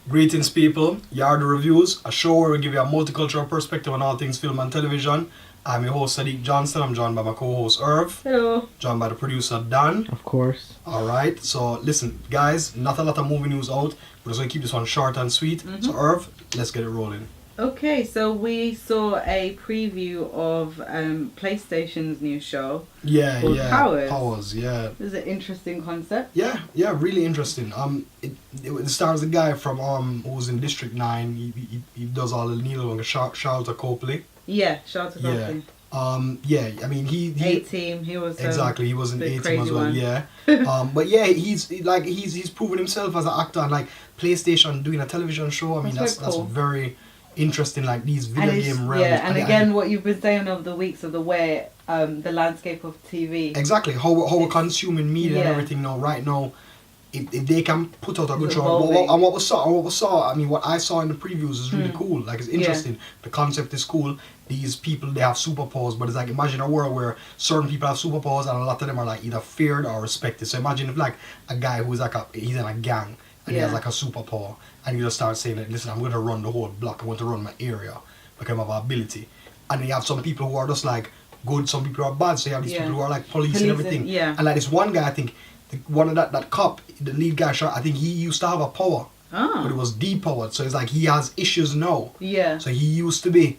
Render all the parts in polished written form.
Greetings, people. Yard Reviews, a show where we give you a multicultural perspective on all things film and television. I'm your host, Sadiq Johnston. I'm joined by my co-host, Irv. Hello. Joined by the producer, Dan. Of course. Alright, so listen, guys, not a lot of movie news out. We're just going to keep this one short and sweet. So, Irv, let's get it rolling. Okay, so we saw a preview of PlayStation's new show. Yeah, called yeah. Powers. Yeah. This is an interesting concept. Yeah, really interesting. It stars a guy from who's in District 9. He does all the needle and Charlotte Copley. Yeah, shout out to Yeah. Copley. Yeah, I mean he A-Team, he was exactly, he was in the A-Team as well, crazy yeah. But yeah, he's proven himself as an actor, and like PlayStation doing a television show. I mean that's cool. very interesting. Like these video game realms. Yeah, and again, what you've been saying over the weeks of the way the landscape of TV. Exactly, how we're consuming media and everything now. Right now, if they can put out a good show, and what we saw, I mean, what I saw in the previews is really cool. Like, it's interesting. The concept is cool. These people, they have superpowers, but it's like, imagine a world where certain people have superpowers and a lot of them are like either feared or respected. So imagine if like a guy who's like he's in a gang and he has like a superpower, and you just start saying like, listen, I'm going to run the whole block, I'm going to run my area because I have ability. And then you have some people who are just like good, some people who are bad. So you have these people who are like police and everything. Yeah. And like this one guy, I think, one of that cop, the lead guy shot, I think he used to have a power, but it was depowered. So it's like he has issues now. Yeah. So he used to be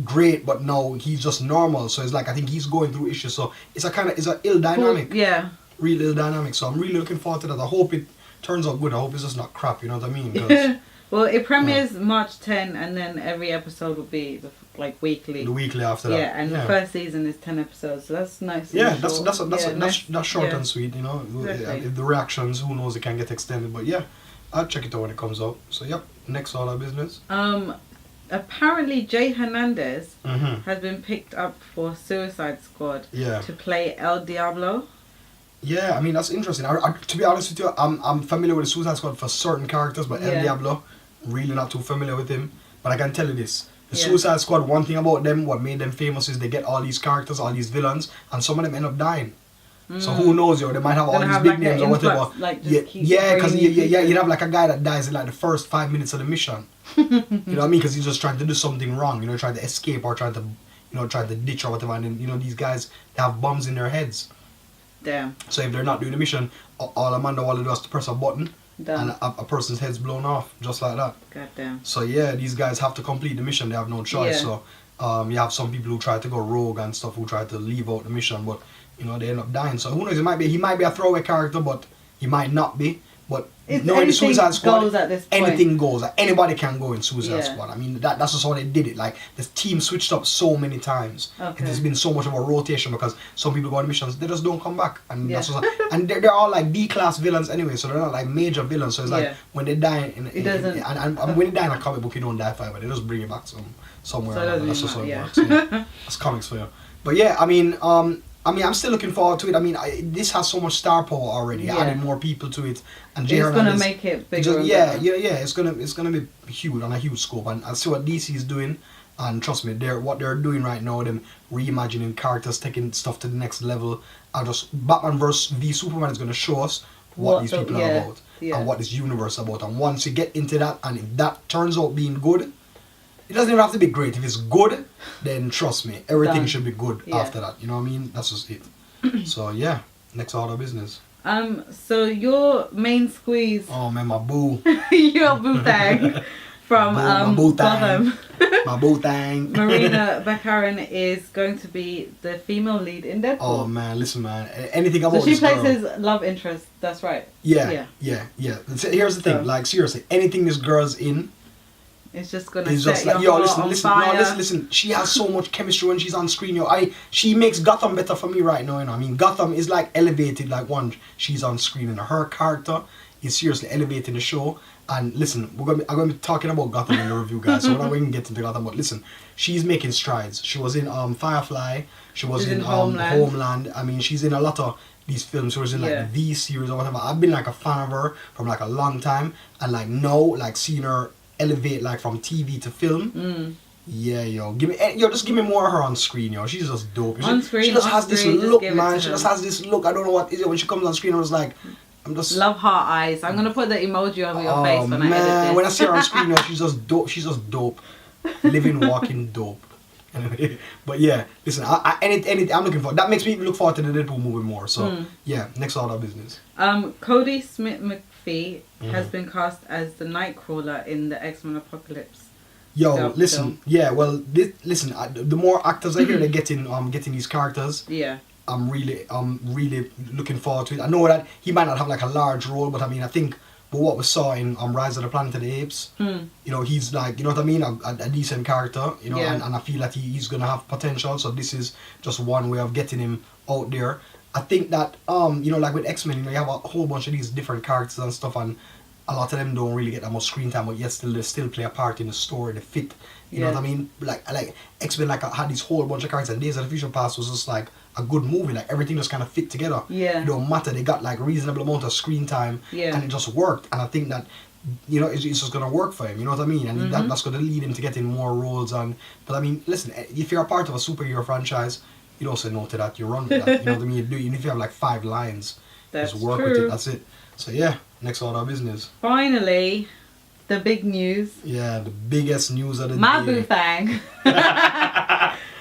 great, but now he's just normal. So it's like I think he's going through issues. So it's a ill dynamic. Yeah. Real ill dynamic. So I'm really looking forward to that. I hope it turns out good. I hope it's just not crap. You know what I mean? 'Cause, well, it premieres March 10, and then every episode will be weekly. the weekly after that. Yeah, and the first season is 10 episodes, so that's nice. Yeah, that's short yeah. and sweet. You know, Exactly. if the reactions, who knows, it can get extended. But yeah, I'll check it out when it comes out. So yep, next all our business. Apparently Jay Hernandez Mm-hmm. has been picked up for Suicide Squad Yeah. to play El Diablo. Yeah, I mean that's interesting. To be honest with you, I'm familiar with the Suicide Squad for certain characters, but El Diablo, really not too familiar with him. But I can tell you this: the Suicide Squad. One thing about them, what made them famous, is they get all these characters, all these villains, and some of them end up dying. So who knows, yo? They might have all these big names or whatever. Because you'd have like a guy that dies in like the first 5 minutes of the mission. You know what I mean? Because he's just trying to do something wrong. You know, trying to escape or trying to ditch or whatever. And then these guys, they have bombs in their heads. Damn. So if they're not doing the mission, all Amanda Waller does is to press a button, and a person's head's blown off, just like that. Goddamn. So yeah, these guys have to complete the mission. They have no choice. Yeah. So you have some people who try to go rogue and stuff, who try to leave out the mission, but they end up dying. So who knows? He might be a throwaway character, but he might not be. But in the Suicide Squad, goes at this point. anything goes. Anybody can go in Suicide Squad. I mean, that's just how they did it. Like, the team switched up so many times. Okay. There's been so much of a rotation because some people go on missions, they just don't come back. And that's just, and they're all like D-class villains anyway, so they're not like major villains. So it's like when they die, and when they die in a comic book, you don't die forever. They just bring you back somewhere. So that's just how it works. Yeah. That's comics for you. But yeah, I mean, I'm still looking forward to it. I mean, this has so much star power already. Adding more people to it, and it's gonna make it bigger. It's gonna be huge on a huge scope. And I see what DC is doing, and trust me, what they're doing right now. Them reimagining characters, taking stuff to the next level. Batman vs v Superman is gonna show us what these people are about and what this universe is about. And once you get into that, and if that turns out being good. It doesn't even have to be great. If it's good, then trust me, everything should be good after that. You know what I mean? That's just it. So yeah, next order of business. So your main squeeze. Oh man, my boo. Your boo thang from Gotham. My boo thang. Morena Baccarin is going to be the female lead in Deadpool. Oh man, listen man, anything about this girl. So she plays his love interest. That's right. Yeah. Here's the thing. Like seriously, anything this girl's in. It's just gonna it's set just like, your heart on fire. listen. She has so much chemistry when she's on screen. She makes Gotham better for me right now. I mean, Gotham is like elevated like when she's on screen, and her character is seriously elevating the show. And listen, I'm gonna be talking about Gotham in the review, guys. So we're not going to get into Gotham, but listen, she's making strides. She was in Firefly. She was in Homeland. I mean, she's in a lot of these films. She was in like the V series or whatever. I've been like a fan of her from like a long time, and like now, like seeing her elevate like from TV to film. Yeah, just give me more of her on screen, yo. She's just dope. She just has this look, man. She just has this look. I don't know what is it when she comes on screen. I was like, I'm just love heart eyes. I'm gonna put the emoji over your face when I edit this. When I see her on screen, she's just dope. She's just dope, living, walking dope. Anyway, but yeah, listen, anything I'm looking for. That makes me look forward to the Deadpool movie more. So yeah, next order of business. Kodi Smit-McPhee has been cast as the Nightcrawler in the X-Men Apocalypse. Yo, listen, yeah, well, listen. The more actors I hear they're getting these characters. Yeah. I'm really looking forward to it. I know that he might not have like a large role, but I mean, I think. But what we saw in Rise of the Planet of the Apes, you know, he's like, you know what I mean, a decent character, you know, and I feel that he's going to have potential. So this is just one way of getting him out there. I think that, you know, like with X-Men, you know, you have a whole bunch of these different characters and stuff, and a lot of them don't really get that much screen time, but yet they still play a part in the story, the fit. You know what I mean? Like X-Men, like had this whole bunch of characters, and Days of the Future Past was just like a good movie. Like everything just kind of fit together. Yeah. It don't matter. They got like reasonable amount of screen time, and it just worked. And I think that, you know, it's just gonna work for him. You know what I mean? And that's gonna lead him to getting more roles. But I mean, listen, if you're a part of a superhero franchise, you don't say no to that. You run with that. You know what I mean? You do. Even if you have like 5 lines, just work with it. That's it. So yeah, next order of business. Finally, the big news. Yeah, the biggest news of the My day. boo thang.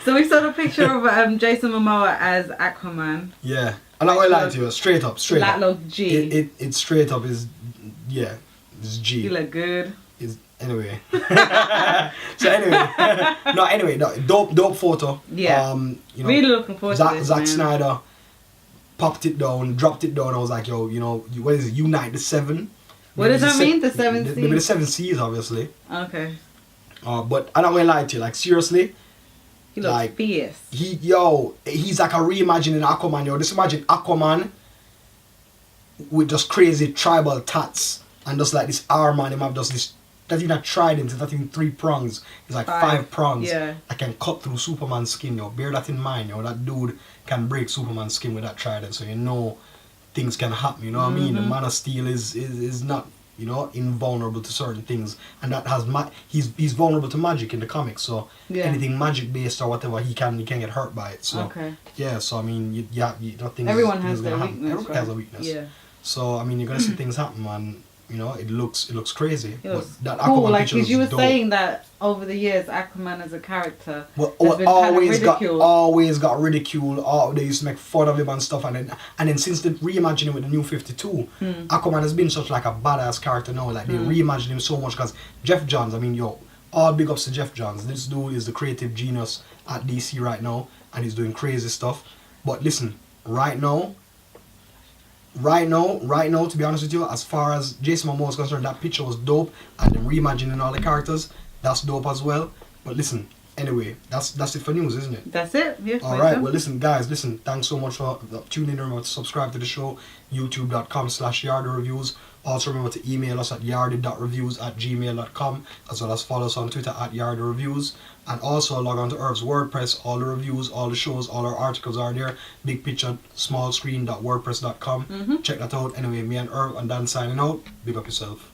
So we saw the picture of Jason Momoa as Aquaman. Yeah, I'm not gonna lie to you. Straight up. That looked G. It straight up is, yeah, it's G. You look good. Anyway. So anyway, no, dope photo. Yeah. You know, really looking forward to this, Zack man. Snyder popped it down, dropped it down. I was like, yo, you know, what is it? Unite the 7. What does that mean? The 7 Seas? Maybe the 7 Seas, obviously. Okay. But I'm not gonna lie to you. Like seriously. He looks like, fierce. He's like a reimagining Aquaman, yo. Just imagine Aquaman with just crazy tribal tats and just like this arm on him have just this, that's even a trident, it's not even 3 prongs. It's like 5 prongs. Yeah. That can cut through Superman's skin, yo. Bear that in mind, yo. That dude can break Superman's skin with that trident, so you know things can happen, you know what I mean? The Man of Steel is not, you know, invulnerable to certain things, and that has he's vulnerable to magic in the comics, so anything magic based or whatever, he can get hurt by it. So yeah, so I mean, you don't think everyone has their weakness. Everyone has a weakness. Yeah. So I mean, you're gonna see things happen, and you know, it looks crazy. It was that cool, Aquaman like picture because you were dope. saying that over the years, Aquaman as a character Well, has been always got ridiculed. They used to make fun of him and stuff, and then since they reimagined him with the new 52, Aquaman has been such like a badass character now. Like they reimagined him so much because Jeff Johns. I mean, yo, all big ups to Jeff Johns. This dude is the creative genius at DC right now, and he's doing crazy stuff. But listen, right now, to be honest with you, as far as Jason Momoa is concerned, that picture was dope, and them reimagining all the characters, that's dope as well. But listen, anyway, that's it for news, isn't it? That's it. Yeah. Alright, well listen guys, thanks so much for tuning in. Remember to subscribe to the show, youtube.com/yardyreviews. Also remember to email us at yardy.reviews@gmail.com, as well as follow us on Twitter at yardyreviews. And also log on to Irv's WordPress. All the reviews, all the shows, all our articles are there. Big picture, small screen.wordpress.com. Check that out. Anyway, me and Irv and Dan signing out. Big up yourself.